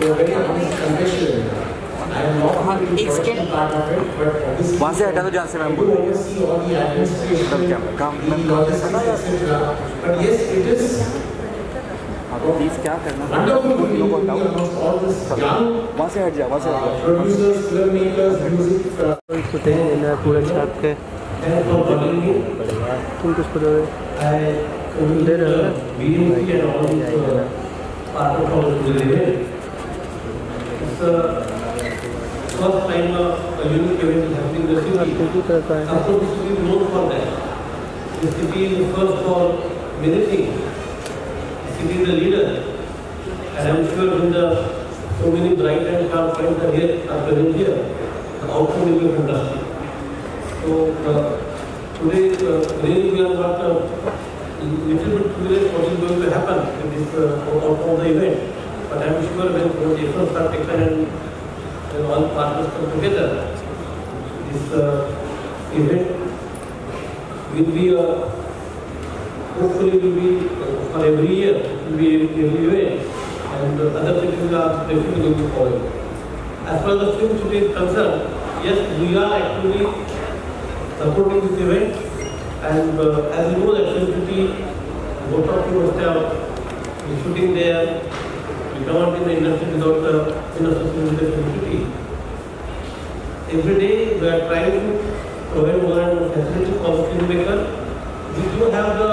एक सेकेंड वहाँ से हटा दो जहाँ से मैं बोल तब क्या काम प्लीज़ क्या करना वहाँ से हट जा वहाँ से पूरा छाप के तुम कुछ दे रहे हो first time a unique event is happening in the city. Also, this city is known for that. The city is first for many things. The city is the leader. And I'm sure when the so many bright and sharp friends are here, are present here, the outcome will be fantastic. So today, really we are not little bit curious what is going to happen in this outcome of the event. But I'm sure when the efforts are taken and all partners come together, this event will be hopefully will be for every year, will be every event, and other cities are definitely going to follow. As far as the film city is concerned, yes, we are actually supporting this event, and as you know that film city, most of you must have been shooting there. We cannot be in the industry without in association with the community. Every day we are trying to provide more and more facilities for the filmmaker. We do have the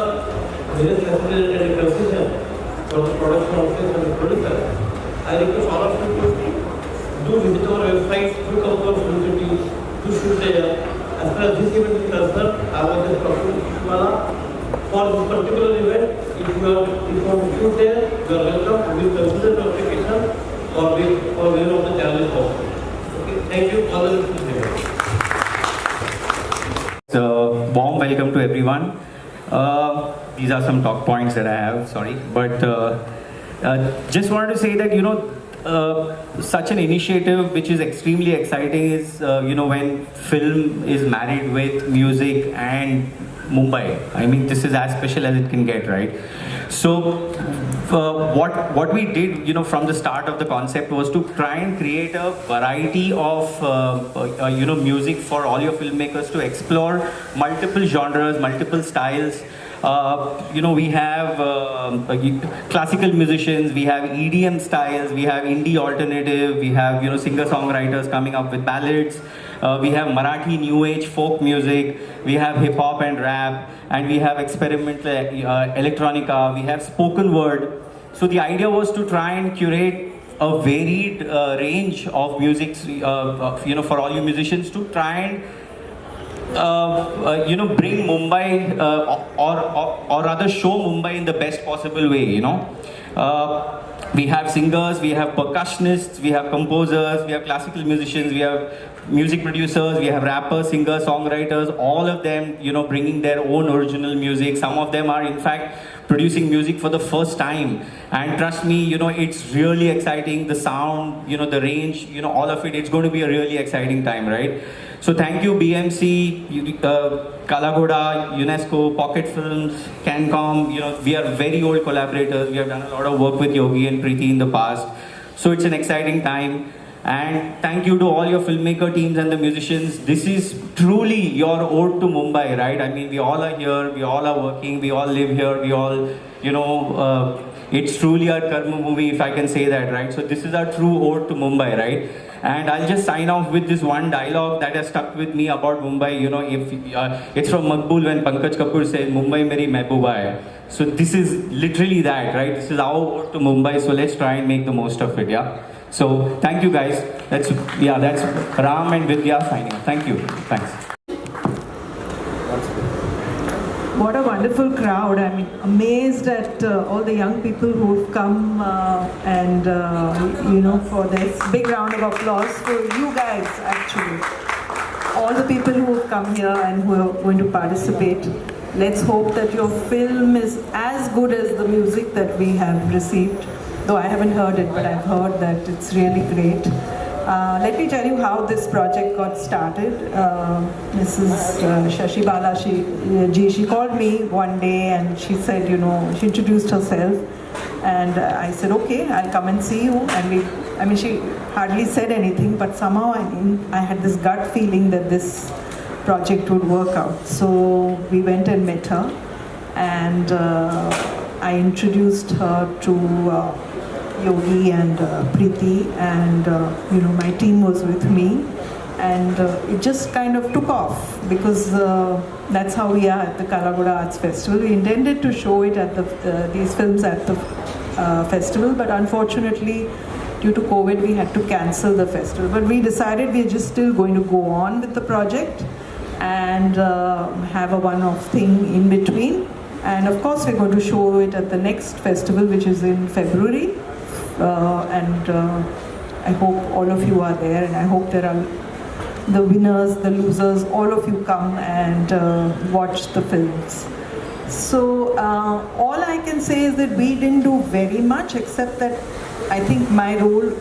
various facilities and concession for the production office and the producer. I request all of you to do visit our website, to come to our film city, to shoot there. As far as this event is concerned, I was just talking to Ishwala. For this particular event, if you want to shoot there, you are welcome. We will consider the application or waiver of the charges also. Okay, thank you. All the listeners. So, warm welcome to everyone. These are some talk points that I have. Sorry, but just wanted to say that such an initiative which is extremely exciting is when film is married with music and Mumbai. I mean, this is as special as it can get, right? So, what we did, from the start of the concept was to try and create a variety of, music for all your filmmakers to explore multiple genres, multiple styles. We have classical musicians, we have EDM styles, we have indie alternative, we have singer-songwriters coming up with ballads. We have Marathi new age folk music, we have hip hop and rap, and we have experimental electronica, we have spoken word. So the idea was to try and curate a varied range of music, for all you musicians to try and bring Mumbai or rather show Mumbai in the best possible way. We have singers, we have percussionists, we have composers, we have classical musicians, we have music producers, we have rappers, singers, songwriters, all of them, bringing their own original music. Some of them are in fact producing music for the first time. And trust me, it's really exciting. The sound, the range, all of it, it's going to be a really exciting time, right? So thank you BMC, Kala Ghoda, UNESCO, Pocket Films, Cancom. We are very old collaborators. We have done a lot of work with Yogi and Preeti in the past. So it's an exciting time. And thank you to all your filmmaker teams and the musicians. This is truly your ode to Mumbai, right? I mean, we all are here, we all are working, we all live here, we all, it's truly our karma movie, if I can say that, right? So this is our true ode to Mumbai, right? And I'll just sign off with this one dialogue that has stuck with me about Mumbai. It's from Maqbool when Pankaj Kapoor says, "Mumbai meri mehbooba hai." So this is literally that, right? This is our ode to Mumbai. So let's try and make the most of it, yeah. So thank you guys. That's Ram and Vidya signing off. Thank you. Thanks. What a wonderful crowd. I'm amazed at all the young people who've come for this big round of applause for you guys, actually. All the people who've come here and who are going to participate. Let's hope that your film is as good as the music that we have received. Though I haven't heard it, but I've heard that it's really great. Let me tell you how this project got started. Mrs. Shashi Bala, she called me one day and she said, she introduced herself. And I said, okay, I'll come and see you. And we I mean, she hardly said anything, but somehow I had this gut feeling that this project would work out. So we went and met her, and I introduced her to Yogi and Preeti, and my team was with me, and it just kind of took off because that's how we are at the Kalagoda Arts Festival. We intended to show it at these films at the festival, but unfortunately due to COVID we had to cancel the festival. But we decided we're just still going to go on with the project and have a one-off thing in between. And of course we're going to show it at the next festival, which is in February. I hope all of you are there, and I hope there are the winners, the losers, all of you come and watch the films. So all I can say is that we didn't do very much, except that I think my role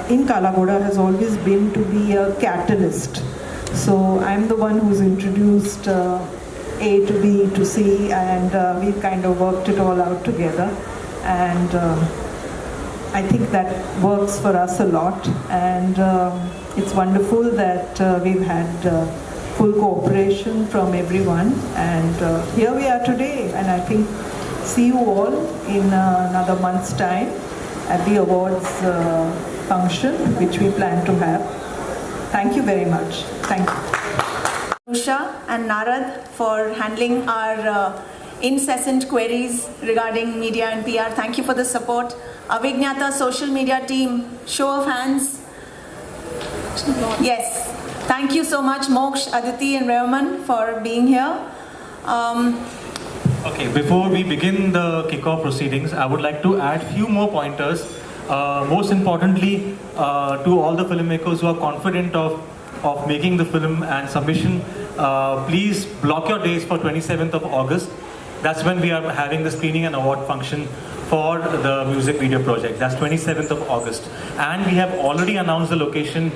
in Kalagoda has always been to be a catalyst. So I'm the one who's introduced A to B to C, and we've kind of worked it all out together. And I think that works for us a lot, and it's wonderful that we've had full cooperation from everyone, and here we are today, and I think see you all in another month's time at the awards function which we plan to have. Thank you very much. Thank you. Usha and Narad for handling our incessant queries regarding media and PR. Thank you for the support. Avignata social media team, show of hands. Yes, thank you so much Moksh, Aditi and Raman for being here. Okay, before we begin the kickoff proceedings, I would like to add few more pointers. Most importantly, to all the filmmakers who are confident of making the film and submission, please block your days for 27th of August. That's when we are having the screening and award function for the music video project. That's 27th of August. And we have already announced the location,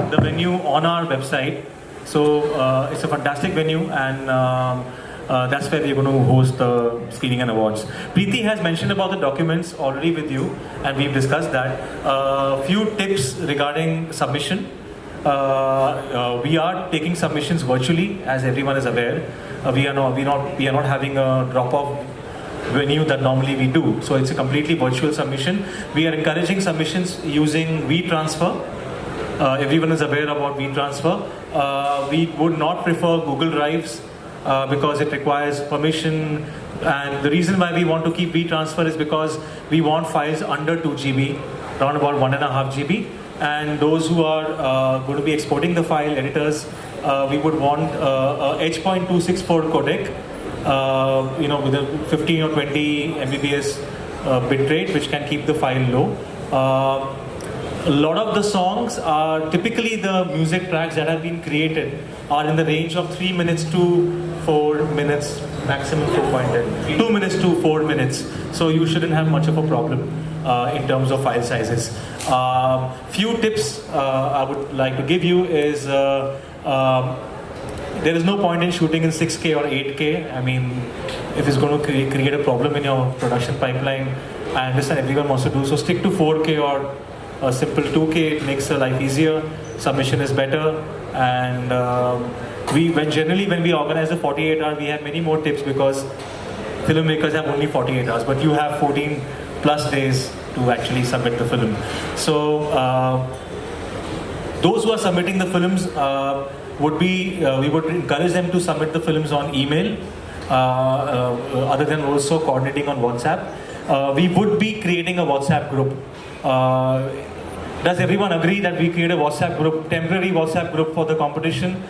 the venue on our website. So it's a fantastic venue, and that's where we're going to host the screening and awards. Preeti has mentioned about the documents already with you, and we've discussed that. Few tips regarding submission. We are taking submissions virtually, as everyone is aware. We are not having a drop-off venue that normally we do. So it's a completely virtual submission. We are encouraging submissions using WeTransfer. Everyone is aware about WeTransfer. We would not prefer Google Drives because it requires permission. And the reason why we want to keep WeTransfer is because we want files under 2 GB, around about 1.5 GB. And those who are going to be exporting the file, editors, we would want H.264 codec, with a 15 or 20 Mbps bit rate, which can keep the file low. A lot of the songs are typically the music tracks that have been created are in the range of 3 minutes to 4 minutes, maximum 4.10, 2 minutes to 4 minutes. So you shouldn't have much of a problem in terms of file sizes. Few tips I would like to give you is there is no point in shooting in 6K or 8K. I mean, if it's going to create a problem in your production pipeline, I understand everyone wants to do so. Stick to 4K or a simple 2K. It makes the life easier. Submission is better, and when we organize a 48 hour, we have many more tips because filmmakers have only 48 hours, but you have 14 plus days to actually submit the film. So those who are submitting the films we would encourage them to submit the films on email, other than also coordinating on WhatsApp. We would be creating a WhatsApp group. Does everyone agree that we create a WhatsApp group, temporary WhatsApp group for the competition?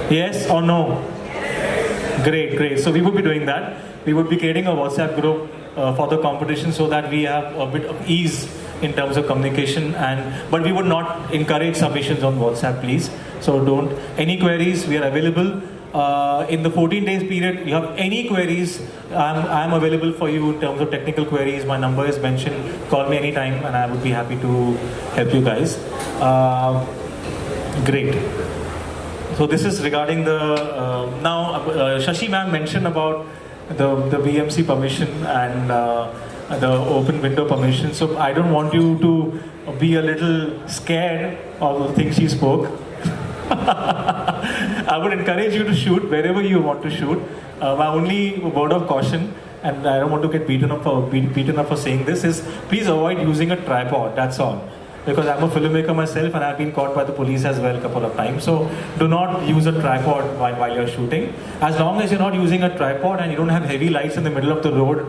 Yes or no? Great. So we would be doing that. We would be creating a WhatsApp group for the competition so that we have a bit of ease in terms of communication, but we would not encourage submissions on WhatsApp, please. So don't. Any queries, we are available. In the 14 days period, you have any queries, I'm available for you in terms of technical queries. My number is mentioned. Call me anytime and I would be happy to help you guys. Great. So this is regarding the, now Shashi ma'am mentioned about the BMC permission, and the open window permission. So I don't want you to be a little scared of the things she spoke. I would encourage you to shoot wherever you want to shoot. My only word of caution, and I don't want to get beaten up for saying this, is please avoid using a tripod. That's all. Because I'm a filmmaker myself and I've been caught by the police as well a couple of times. So do not use a tripod while you're shooting. As long as you're not using a tripod and you don't have heavy lights in the middle of the road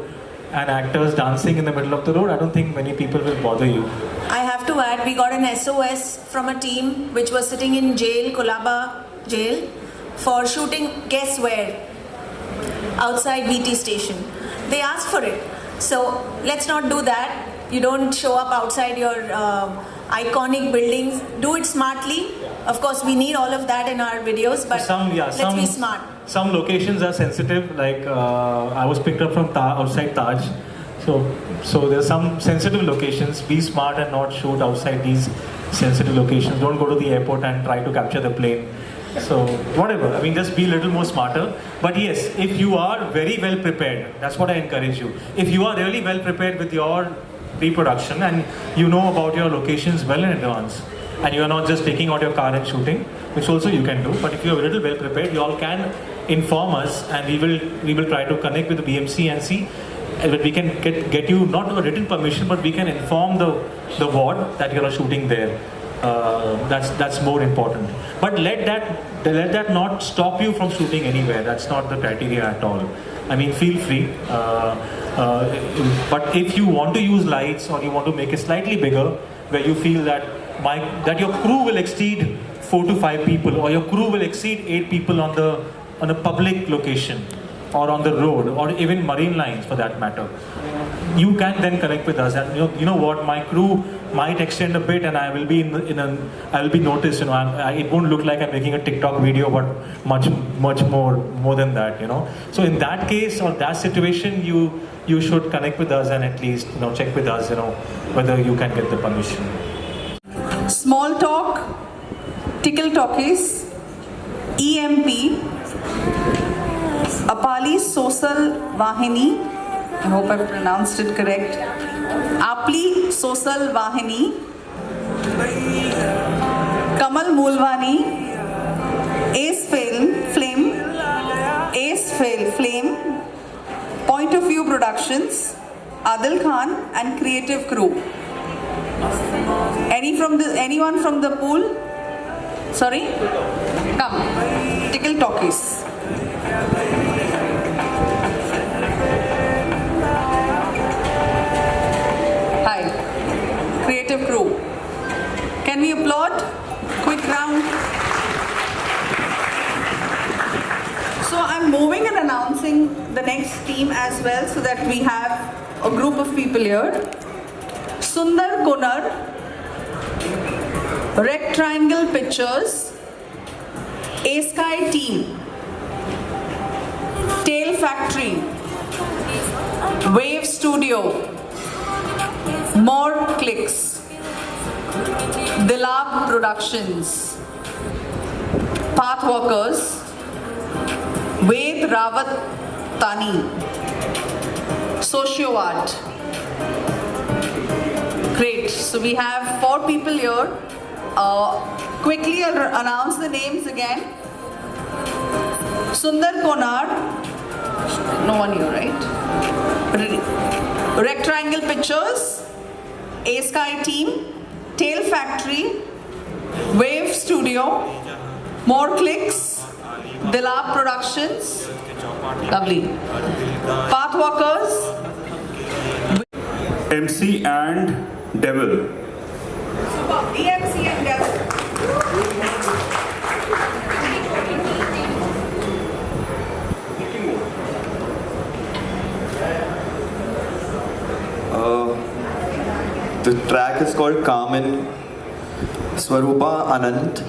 and actors dancing in the middle of the road, I don't think many people will bother you. I have to add, we got an SOS from a team which was sitting in jail, Kolaba jail, for shooting, guess where? Outside VT station. They asked for it. So let's not do that. You don't show up outside your iconic buildings. Do it smartly. Of course, we need all of that in our videos, but let's be smart. Some locations are sensitive, like I was picked up from outside Taj. So there's some sensitive locations. Be smart and not shoot outside these sensitive locations. Don't go to the airport and try to capture the plane. So whatever, I mean, just be a little more smarter. But yes, if you are very well prepared, that's what I encourage you. If you are really well prepared with your pre-production and you know about your locations well in advance, and you are not just taking out your car and shooting, which also you can do, but if you are a little well prepared, you all can inform us, and we will try to connect with the BMC and see that we can get you not a written permission, but we can inform the ward that you are shooting there. That's more important. But let that not stop you from shooting anywhere. That's not the criteria at all. I mean, feel free. But if you want to use lights or you want to make it slightly bigger, where you feel that your crew will exceed 4 to 5 people, or your crew will exceed 8 people on a public location, or on the road, or even marine lines for that matter, you can then connect with us. And you know what, my crew might extend a bit, and I will be I will be noticed. It won't look like I'm making a TikTok video, but much more than that. So in that case or that situation, you should connect with us and at least check with us. Whether you can get the permission. Small Talk, Tickle Talkies, EMP, Apali Social Vahini, I hope I pronounced it correct, Apli Social Vahini, Kamal Mulwani, Ace Flame, Point of View Productions, Adil Khan and Creative Crew. Anyone from the pool? Sorry? Come. Tickle Talkies. Hi. Creative Crew. Can we applaud? Quick round. So I'm moving and announcing the next team as well, so that we have a group of people here. Sundar Konar, Rectangle Pictures, A-Sky Team, Tail Factory, Wave Studio, More Clicks, Dilab Productions, Pathwalkers, Ved Rawat Tani, Socioart. Great. So we have 4 people here. Quickly announce the names again. Sundar Konar. No one here, right? Rectangle Pictures, A-Sky Team, Tail Factory, Wave Studio, More Clicks, Dilab Productions. Lovely. Pathwalkers. MC and Devil. EMC and Devil. The track is called Carmen. Swarupa Anand,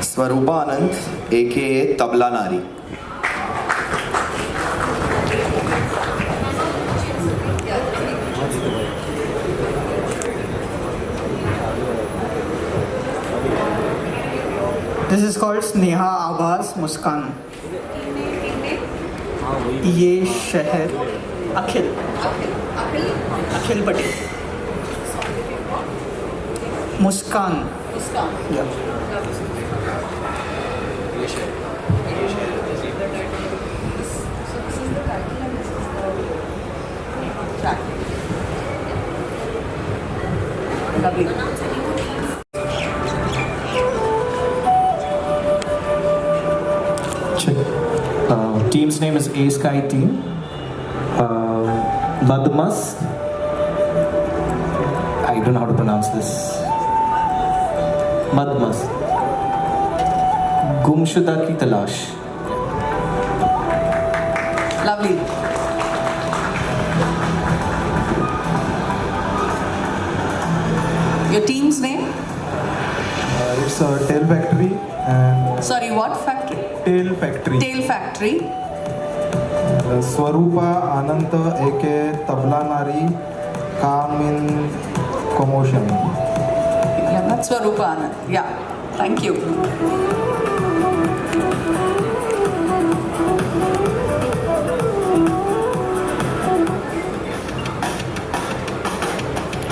Swarupa Anand, aka Tabla Nari. This is called Sneha Abhas Muskan. ये शहर अखिल अखिल पटेल मुस्कान या Lovely. Team's name is A Sky Team. Madmas. I don't know how to pronounce this. Madmas. Gumshuda ki talash. Lovely. Your team's name? It's a Tail Factory and Sorry, what factory? Tail Factory. Tail Factory. Swarupa Anant aka Tabla Nari Calm in Commotion. Yeah, that's Swarupa Anand. Yeah, thank you.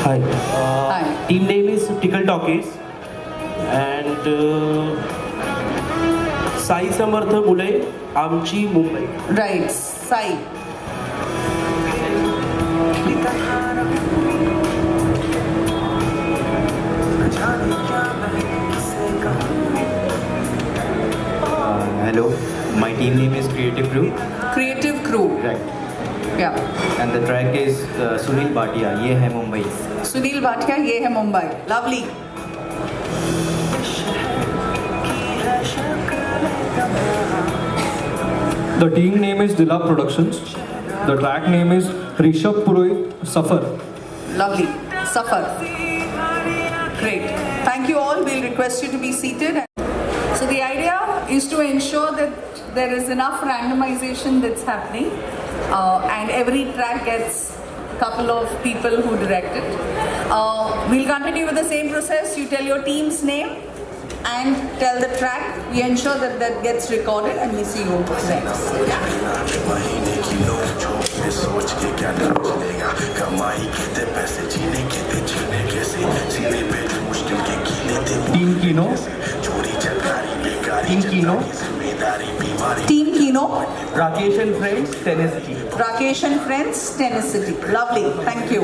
Hi. Hi. Team name is Tickle Talkies and Sai Samarth Mule, Amchi, Mumbai. Right, Sai. Hello, my team name is Creative Crew. Creative Crew. Right. Yeah. And the track is Sunil Bhatia, Ye Hai Mumbai. Sunil Bhatia, Ye Hai Mumbai. Lovely. The team name is Dilap Productions. The track name is Rishabh Purohit, Safar. Lovely. Suffer. Great. Thank you all. We'll request you to be seated. So the idea is to ensure that there is enough randomization that's happening and every track gets a couple of people who direct it. We'll continue with the same process. You tell your team's name and tell the track. We ensure that that gets recorded and we see you next. Team Kino. Team Kino. Team Kino. Rakesh and Friends, Tennessee. Rakesh and Friends, Tennessee. Lovely. Thank you.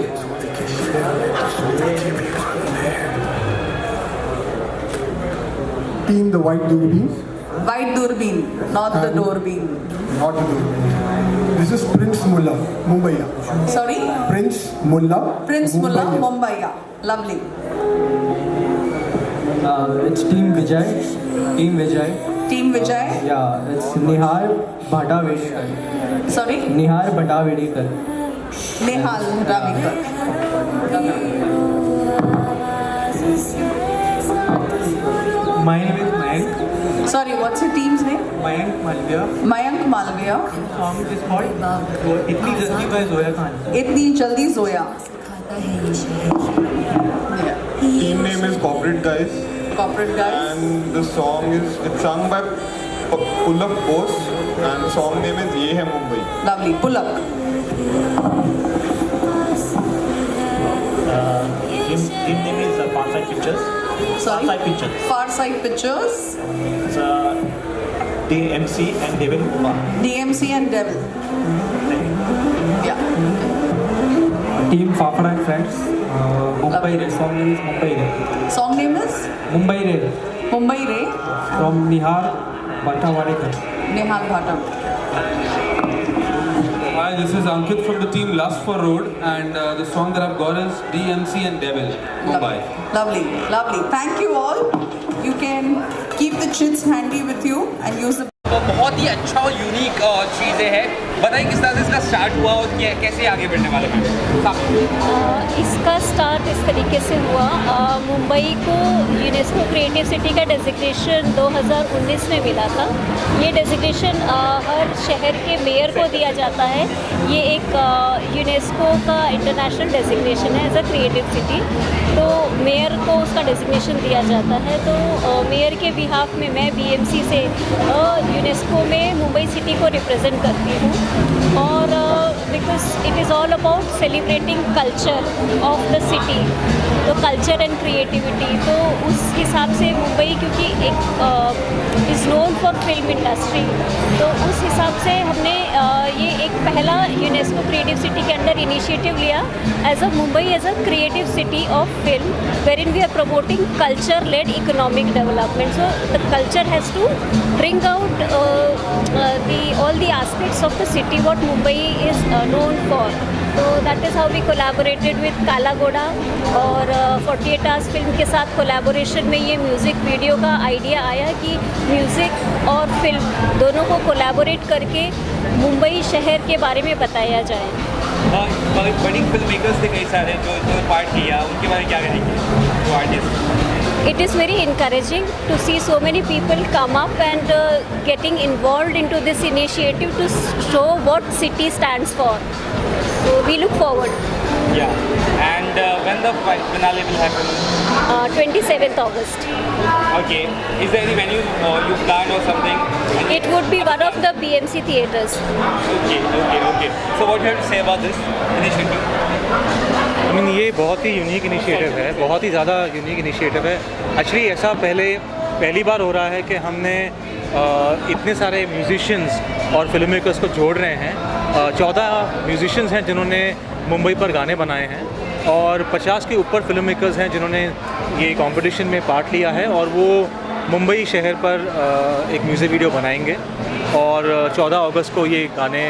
Team The White Doorbin. White Durbin, not the Doorbin. Not the Doorbin. This is Prince Mullah, Mumbai. Sorry? Prince Mullah. Prince Mullah, Mumbai. Lovely. It's Team Vijay. Team Vijay. Team Vijay. Yeah, it's Nihar Bhattavedekar. Sorry? Nihar Bhattavedekar. Nehal Ravikar. My name is Mayank. Sorry, what's your team's name? Mayank Malviya. Mayank Malviya. Song is called Itni Jaldi by Zoya Khan. Itni Jaldi Zoya. Team name is Corporate Guys. Corporate Guys. And the song is, it's sung by Pull Up Bose and the song name is Ye Hai Mumbai. Lovely. Pull up. Team name is Farside Pictures. Sorry? Farside Pictures. Farside Pictures. It's DMC and Devil Kumar. DMC and Devil. Yeah. Team Fafra and Friends. Mumbai Re. Song name is Mumbai Re. Song name is? Mumbai Re. Mumbai Re. From Nihar Bhattavedekar. Nehal Bhatta. Hi, this is Ankit from the team Lust for Road, and the song that I've got is DMC and Devil, Mumbai. Lovely, lovely. Thank you all. You can keep the chits handy with you and use the. बहुत ही अच्छा और unique चीज़ें हैं। बताइए किस तरह से इसका स्टार्ट हुआ और कैसे आगे बढ़ने वाला है? इसका स्टार्ट इस तरीके से हुआ, मुंबई को यूनेस्को क्रिएटिव सिटी का डेजिग्नेशन 2019 में मिला था। ये डेजिग्नेशन हर शहर के मेयर को दिया जाता है। ये एक यूनेस्को का इंटरनेशनल डेजिग्नेशन है एज अ क्रिएटिव सिटी, तो मेयर को उसका डेजिग्नेशन दिया जाता है। तो मेयर के बिहाफ में मैं बीएमसी से यूनेस्को में मुंबई सिटी को रिप्रेजेंट करती हूँ। और because it is all about celebrating culture of the city, तो कल्चर एंड क्रिएटिविटी, तो उस हिसाब से मुंबई क्योंकि एक is known for film industry, तो उस हिसाब से हमने ये एक पहला यूनेस्को क्रिएटिव सिटी के अंडर इनिशिएटिव लिया as a Mumbai as a creative city of film, wherein we are promoting culture led economic development. So the culture has to bring out all the aspects of the city what Mumbai is known for. So that is how we collaborated with Kala Goda और 48 Hours film के साथ collaboration में ये music video का idea आया कि music और film दोनों को कोलैबोरेट करके मुंबई शहर के बारे में बताया जाए. बड़ी फिल्म मेकर्स थे कई सारे जो पार्ट किया, उनके बारे में क्या करेंगे जो artist? It is very encouraging to see so many people come up and getting involved into this initiative to show what city stands for. So we look forward. Yeah. And when the finale will happen? 27th August. Okay. Is there any venue you plan or something? It would be one of the BMC theatres. Okay. So what do you have to say about this initiative? ये बहुत ही unique initiative है, बहुत ही ज़्यादा unique initiative है. Actually ऐसा पहली बार हो रहा है कि हमने इतने सारे म्यूजिशियंस और फिल्म मेकर्स को जोड़ रहे हैं. 14 म्यूजिशियंस हैं जिन्होंने मुंबई पर गाने बनाए हैं और 50 के ऊपर फिल्म मेकर्स हैं जिन्होंने ये कंपटीशन में पार्ट लिया है और वो मुंबई शहर पर एक म्यूज़िक वीडियो बनाएंगे और 14 अगस्त को ये गाने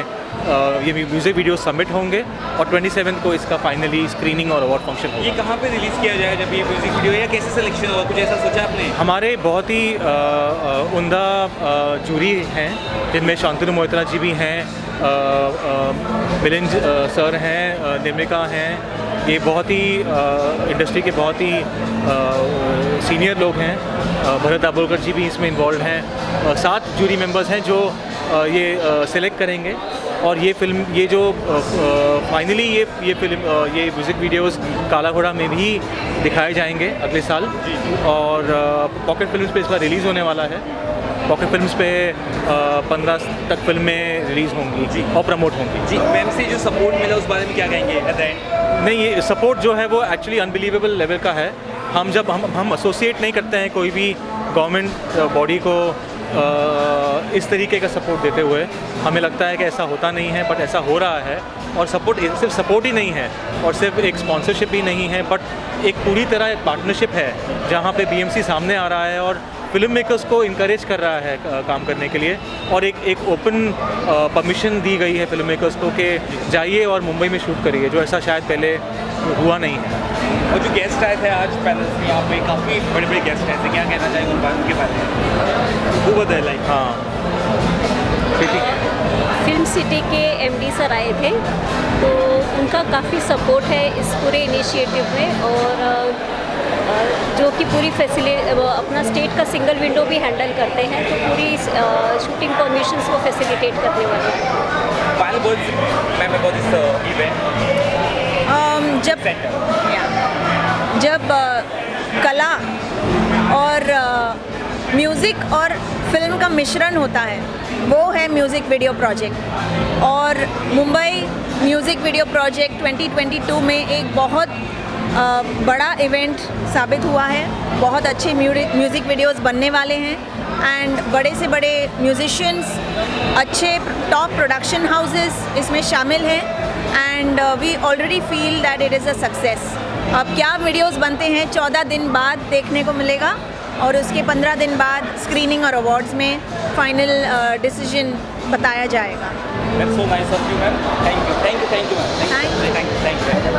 ये म्यूज़िक वीडियो सबमिट होंगे और 27 को इसका फाइनली स्क्रीनिंग और अवार्ड फंक्शन होगा. ये कहाँ पे रिलीज़ किया जाएगा जब ये म्यूज़िक वीडियो, या कैसे सिलेक्शन होगा, कुछ ऐसा सोचा आपने? हमारे बहुत ही उम्दा जूरी हैं जिनमें शांतनु मोहित्रा जी भी हैं, मिलिंद सर हैं, निमिका हैं. ये बहुत ही इंडस्ट्री के बहुत ही सीनियर लोग हैं. भरत दाभोलकर जी भी इसमें इन्वॉल्व हैं. 7 जूरी मेंबर्स हैं जो ये सिलेक्ट करेंगे और ये फिल्म ये जो फाइनली ये फिल्म ये म्यूज़िक वीडियोस काला घोड़ा में भी दिखाए जाएंगे अगले साल और पॉकेट फिल्म्स पे इस बार रिलीज़ होने वाला है. पॉकेट फिल्म्स पे 15 तक फिल्में रिलीज़ होंगी और प्रमोट होंगी. जी मैम से जो सपोर्ट मिला उस बारे में क्या कहेंगे एट द एंड? नहीं, ये सपोर्ट जो है वो एक्चुअली अनबिलीवेबल लेवल का है. हम जब हम एसोसिएट नहीं करते हैं कोई भी गवर्नमेंट बॉडी को इस तरीके का सपोर्ट देते हुए, हमें लगता है कि ऐसा होता नहीं है, बट ऐसा हो रहा है. और सपोर्ट सिर्फ सपोर्ट ही नहीं है और सिर्फ एक स्पॉन्सरशिप ही नहीं है, बट एक पूरी तरह एक पार्टनरशिप है जहाँ पे बीएमसी सामने आ रहा है और फिल्म मेकर्स को इनकरेज कर रहा है काम करने के लिए और एक ओपन परमिशन दी गई है फिल्म मेकर्स को कि जाइए और मुंबई में शूट करिए, जो ऐसा शायद पहले हुआ नहीं है. और जो गेस्ट आए थे आज पैनल में यहाँ पे काफ़ी बड़े बड़े गेस्ट आए थे, क्या कहना चाहिए उनके बारे में? वो बताए लाइक. हाँ, फिल्म सिटी के एमडी सर आए थे, तो उनका काफ़ी सपोर्ट है इस पूरे इनिशिएटिव में और जो कि पूरी अपना स्टेट का सिंगल विंडो भी हैंडल करते हैं, तो पूरी शूटिंग परमिशंस को फैसिलिटेट करने वाले हैं. Final words ma'am about this event? जब कला और म्यूज़िक और फिल्म का मिश्रण होता है वो है म्यूज़िक वीडियो प्रोजेक्ट. और मुंबई म्यूज़िक वीडियो प्रोजेक्ट 2022 में एक बहुत बड़ा इवेंट साबित हुआ है. बहुत अच्छे म्यूज़िक वीडियोस बनने वाले हैं एंड बड़े से बड़े म्यूजिशियंस, अच्छे टॉप प्रोडक्शन हाउसेस इसमें शामिल हैं and we already feel that it is a success. अब क्या वीडियोस बनते हैं 14 दिन बाद देखने को मिलेगा और उसके 15 दिन बाद स्क्रीनिंग और अवार्ड्स में फाइनल डिसीजन बताया जाएगा. That's so nice of you, ma'am. Thank you.